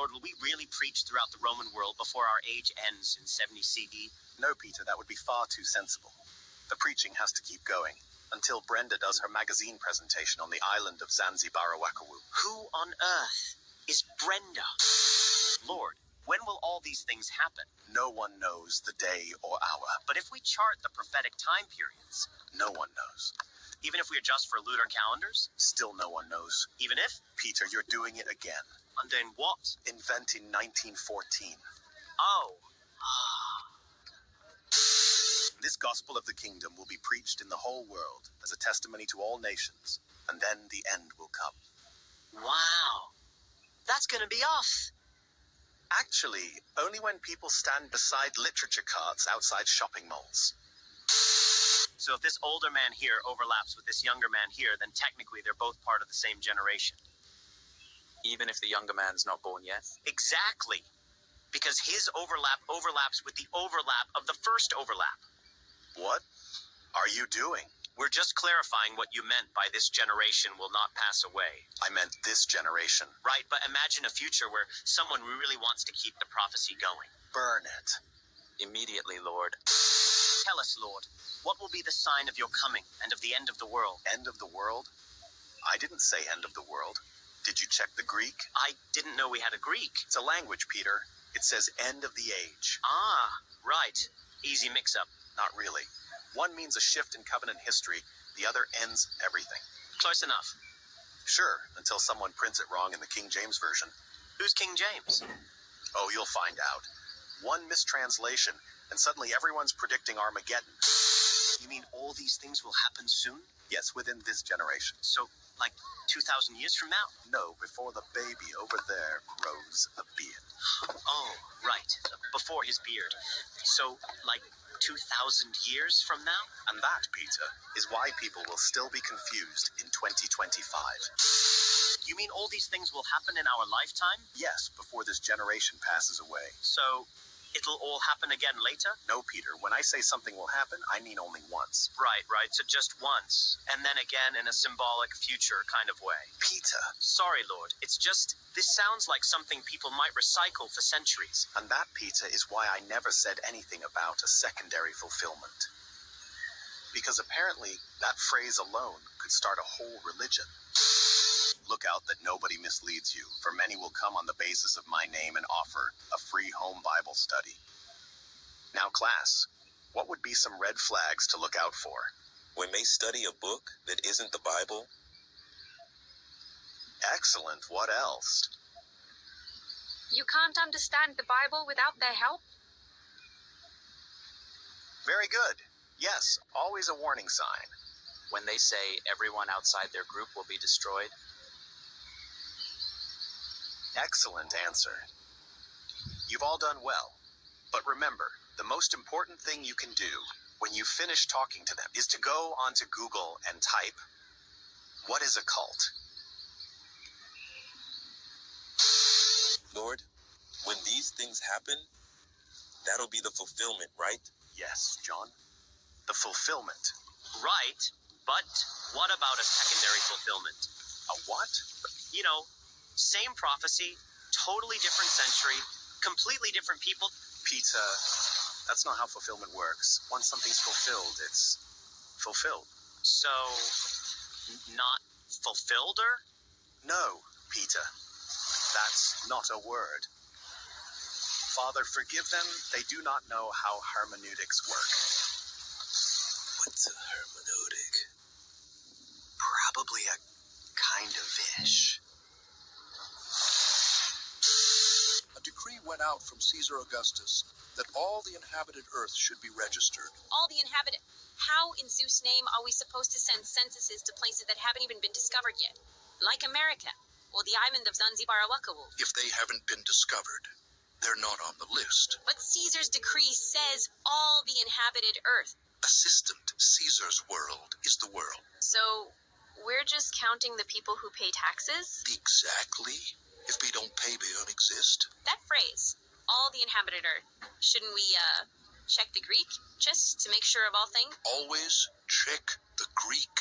Lord, will we really preach throughout the Roman world before our age ends in 70 CE? No, Peter, that would be far too sensible. The preaching has to keep going until Brenda does her magazine presentation on the island of Zanzibar. Who on earth is Brenda? Lord, when will all these things happen? No one knows the day or hour. But if we chart the prophetic time periods, No one knows. even if we adjust for lunar calendars, Still no one knows. even if, Peter, you're doing it again. I'm doing what? Invent in 1914. Oh. This gospel of the kingdom will be preached in the whole world as a testimony to all nations, and then the end will come. Wow. That's gonna be us. Actually, only when people stand beside literature carts outside shopping malls. So if this older man here overlaps with this younger man here, then technically they're both part of the same generation. Even if the younger man's not born yet? Exactly. Because his overlap overlaps with the overlap of the first overlap. What are you doing? We're just clarifying what you meant by this generation will not pass away. I meant this generation. Right, but imagine a future where someone really wants to keep the prophecy going. Burn it. Immediately, Lord. Tell us, Lord, what will be the sign of your coming and of the end of the world? End of the world? I didn't say end of the world. Did you check the Greek? I didn't know we had a Greek. It's a language, Peter. It says end of the age. Ah, right. Easy mix-up. Not really. One means a shift in covenant history, the other ends everything. Close enough. Sure, until someone prints it wrong in the King James Version. Who's King James? Oh, you'll find out. One mistranslation, and suddenly everyone's predicting Armageddon. You mean all these things will happen soon? Yes, within this generation. So, like 2,000 years from now? No, before the baby over there grows a beard. Oh, right. Before his beard. So, like 2,000 years from now? And that, Peter, is why people will still be confused in 2025. You mean all these things will happen in our lifetime? Yes, before this generation passes away. So, it'll all happen again later? No, Peter, when I say something will happen, I mean only once. Right. So just once. And then again in a symbolic future kind of way. Peter. Sorry, Lord. It's just, this sounds like something people might recycle for centuries. And that, Peter, is why I never said anything about a secondary fulfillment. Because apparently, that phrase alone could start a whole religion. Look out that nobody misleads you, for many will come on the basis of my name and offer a free home Bible study. Now, class, what would be some red flags to look out for? When they study a book that isn't the Bible? Excellent. What else? You can't understand the Bible without their help? Very good. Yes, always a warning sign. When they say everyone outside their group will be destroyed? Excellent answer. You've all done well. But remember, the most important thing you can do when you finish talking to them is to go onto Google and type, "What is a cult?" Lord, when these things happen, that'll be the fulfillment, right? Yes, John. The fulfillment. Right. But what about a secondary fulfillment? A what? You know, same prophecy, totally different century, completely different people. Peter, that's not how fulfillment works. Once something's fulfilled, it's fulfilled. So, not fulfilleder? No, Peter. That's not a word. Father, forgive them. They do not know how hermeneutics work. What's a hermeneutic? Probably a kind of ish. A decree went out from Caesar Augustus that all the inhabited earth should be registered. All the inhabited. How in Zeus' name are we supposed to send censuses to places that haven't even been discovered yet? Like America, or the island of Zanzibar. If they haven't been discovered, they're not on the list. But Caesar's decree says all the inhabited earth. Assistant Caesar's world is the world. So, we're just counting the people who pay taxes? Exactly. If we don't pay, we don't exist. That phrase, all the inhabited earth, shouldn't we, check the Greek? Just to make sure of all things? Always check the Greek.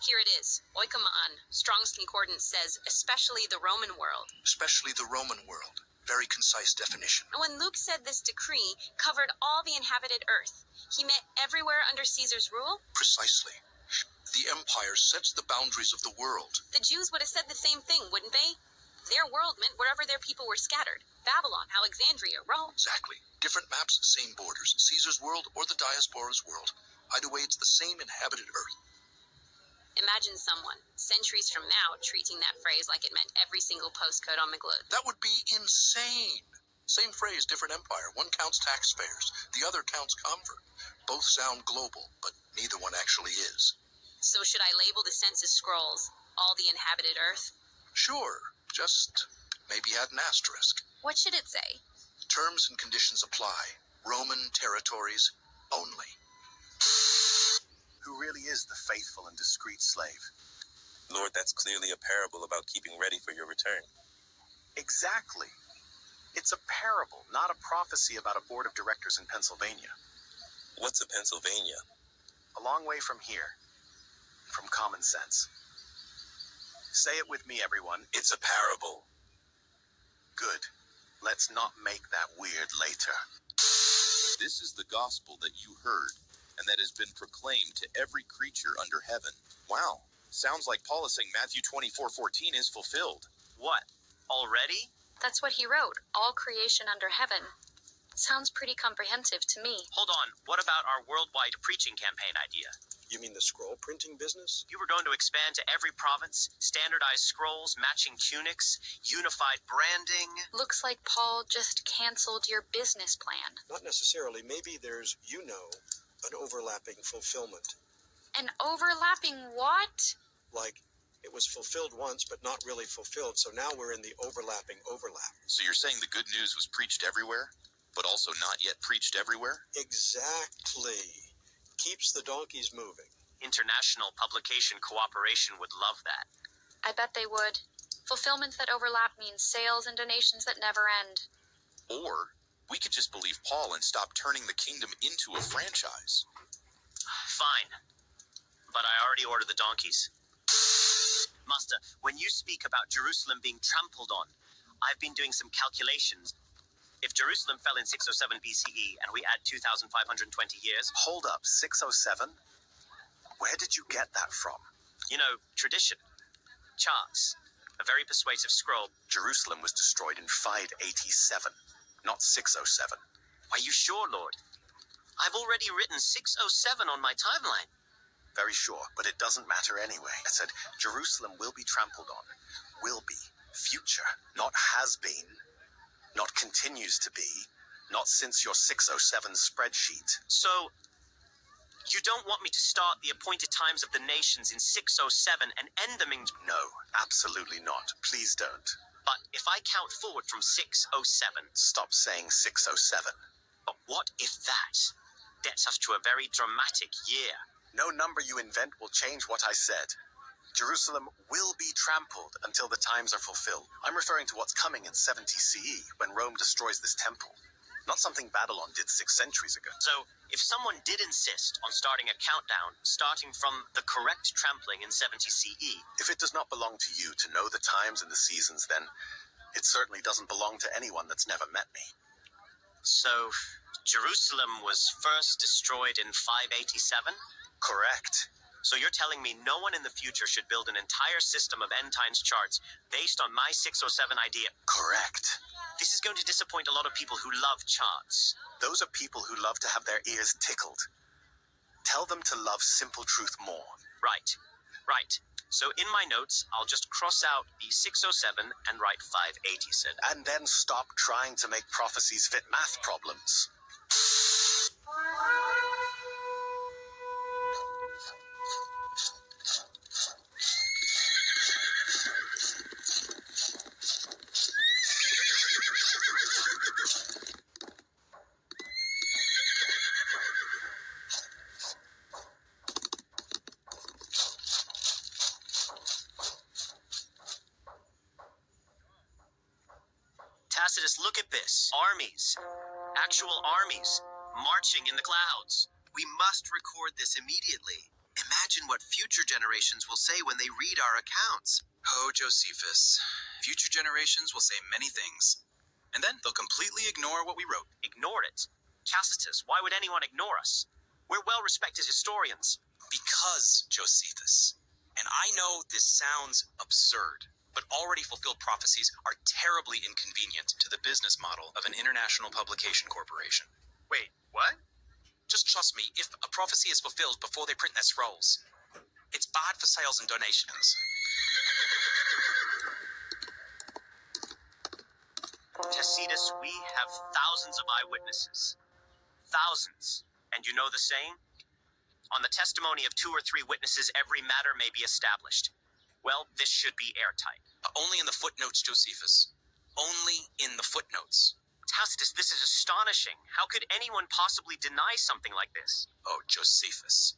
Here it is. Oikomaan. Strong's Concordance says, especially the Roman world. Especially the Roman world. very concise definition. When Luke said this decree covered all the inhabited earth, he meant everywhere under Caesar's rule? Precisely. The empire sets the boundaries of the world. The Jews would have said the same thing, wouldn't they? Their world meant wherever their people were scattered. Babylon, Alexandria, Rome. Exactly. Different maps, same borders. Caesar's world or the diaspora's world. Either way, it's the same inhabited earth. Imagine someone, centuries from now, treating that phrase like it meant every single postcode on the globe. That would be insane. Same phrase, different empire. One counts taxpayers, the other counts convert. Both sound global, but neither one actually is. So should I label the census scrolls all the inhabited earth? Sure, just maybe add an asterisk. What should it say? Terms and conditions apply. Roman territories only. Who really is the faithful and discreet slave? Lord, that's clearly a parable about keeping ready for your return. Exactly. It's a parable, not a prophecy about a board of directors in Pennsylvania. What's a Pennsylvania? A long way from here. From common sense. Say it with me, everyone. It's a parable. Good. Let's not make that weird later. This is the gospel that you heard, and that has been proclaimed to every creature under heaven. Wow. Sounds like Paul is saying Matthew 24:14 is fulfilled. What? Already? That's what he wrote, all creation under heaven. Sounds pretty comprehensive to me. Hold on. What about our worldwide preaching campaign idea? You mean the scroll printing business? You were going to expand to every province, standardized scrolls, matching tunics, unified branding. Looks like Paul just canceled your business plan. Not necessarily. Maybe there's, an overlapping fulfillment. An overlapping what? Like, it was fulfilled once, but not really fulfilled, so now we're in the overlapping overlap. So you're saying the good news was preached everywhere, but also not yet preached everywhere? Exactly. Keeps the donkeys moving. International publication cooperation would love that. I bet they would. Fulfillments that overlap means sales and donations that never end. Or we could just believe Paul and stop turning the kingdom into a franchise. Fine. But I already ordered the donkeys. Master, when you speak about Jerusalem being trampled on, I've been doing some calculations. If Jerusalem fell in 607 BCE and we add 2,520 years... Hold up, 607? Where did you get that from? You know, tradition. Charts. A very persuasive scroll. Jerusalem was destroyed in 587, not 607. Are you sure, Lord? I've already written 607 on my timeline. Very sure, but it doesn't matter anyway. I said Jerusalem will be trampled on. Will be. Future, not has been. Not continues to be, not since your 607 spreadsheet. So, you don't want me to start the appointed times of the nations in 607 and end them in... No, absolutely not. Please don't. But if I count forward from 607... Stop saying 607. But what if that gets us to a very dramatic year? No number you invent will change what I said. Jerusalem will be trampled until the times are fulfilled. I'm referring to what's coming in 70 CE, when Rome destroys this temple. Not something Babylon did 6 centuries ago. So, if someone did insist on starting a countdown, starting from the correct trampling in 70 CE... If it does not belong to you to know the times and the seasons, then it certainly doesn't belong to anyone that's never met me. So, Jerusalem was first destroyed in 587? Correct. So you're telling me no one in the future should build an entire system of end times charts based on my 607 idea? Correct. This is going to disappoint a lot of people who love charts. Those are people who love to have their ears tickled. Tell them to love simple truth more. Right. So in my notes, I'll just cross out the 607 and write 587. And then stop trying to make prophecies fit math problems. Tacitus, look at this. Armies. Actual armies. Marching in the clouds. We must record this immediately. Imagine what future generations will say when they read our accounts. Oh, Josephus. Future generations will say many things. And then they'll completely ignore what we wrote. Ignored it. Tacitus, why would anyone ignore us? We're well-respected historians. Because, Josephus, and I know this sounds absurd, but already fulfilled prophecies are terribly inconvenient to the business model of an international publication corporation. Wait, what? Just trust me, if a prophecy is fulfilled before they print their scrolls, it's bad for sales and donations. Tacitus, we have thousands of eyewitnesses. Thousands. And you know the saying? On the testimony of 2 or 3 witnesses, every matter may be established. Well, this should be airtight. Only in the footnotes, Josephus. Only in the footnotes. Tacitus, this is astonishing. How could anyone possibly deny something like this? Oh, Josephus.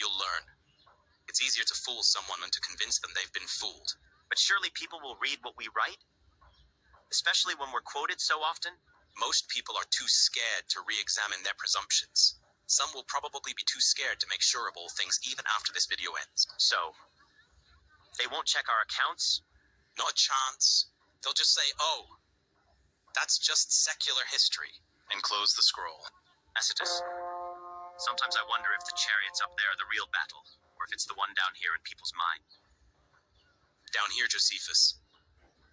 You'll learn. It's easier to fool someone than to convince them they've been fooled. But surely people will read what we write? Especially when we're quoted so often? Most people are too scared to re-examine their presumptions. Some will probably be too scared to make sure of all things even after this video ends. So, they won't check our accounts? Not a chance. They'll just say, oh, that's just secular history, and close the scroll. Tacitus, sometimes I wonder if the chariots up there are the real battle, or if it's the one down here in people's mind. Down here, Josephus.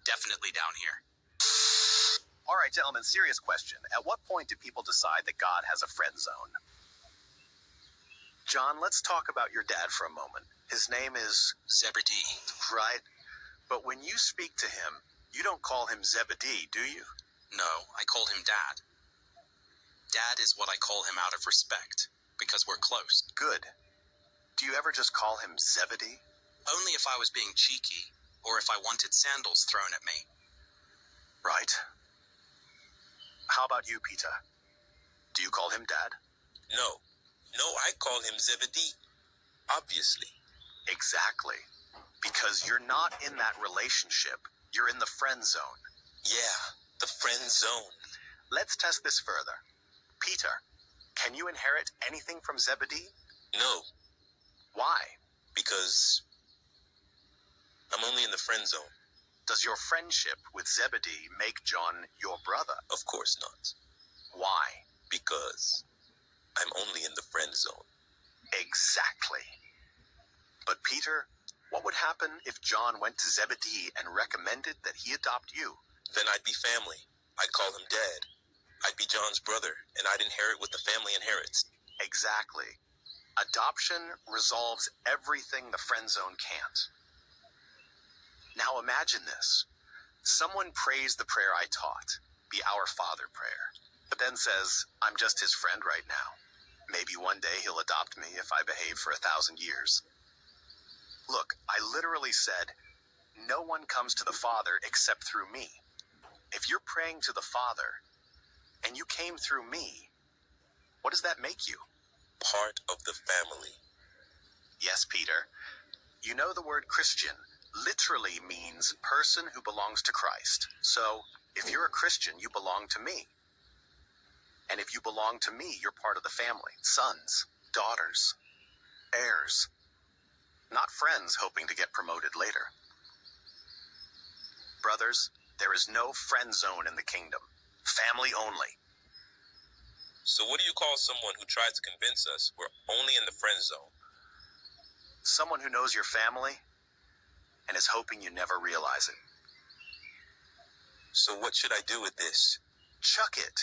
Definitely down here. All right, gentlemen, serious question. At what point do people decide that God has a friend zone? John, let's talk about your dad for a moment. His name is Zebedee. Right? But when you speak to him, you don't call him Zebedee, do you? No, I call him Dad. Dad is what I call him out of respect, because we're close. Good. Do you ever just call him Zebedee? Only if I was being cheeky, or if I wanted sandals thrown at me. Right. How about you, Peter? Do you call him Dad? No, I call him Zebedee. Obviously. Exactly. Because you're not in that relationship. You're in the friend zone. Yeah, the friend zone. Let's test this further. Peter, can you inherit anything from Zebedee? No, Why? because I'm only in the friend zone. Does your friendship with Zebedee make John your brother? Of course not. Why? Because I'm only in the friend zone. Exactly. But Peter, what would happen if John went to Zebedee and recommended that he adopt you? Then I'd be family. I'd call him Dad. I'd be John's brother, and I'd inherit what the family inherits. Exactly. Adoption resolves everything the friend zone can't. Now imagine this. Someone prays the prayer I taught, the Our Father prayer, but then says, I'm just his friend right now. Maybe one day he'll adopt me if I behave for 1,000 years. Look, I literally said, no one comes to the Father except through me. If you're praying to the Father, and you came through me, what does that make you? Part of the family. Yes, Peter. You know the word Christian literally means person who belongs to Christ. So, if you're a Christian, you belong to me. And if you belong to me, you're part of the family. Sons, daughters, heirs. Not friends hoping to get promoted later. Brothers, there is no friend zone in the kingdom. Family only. So what do you call someone who tries to convince us we're only in the friend zone? Someone who knows your family and is hoping you never realize it. So what should I do with this? Chuck it.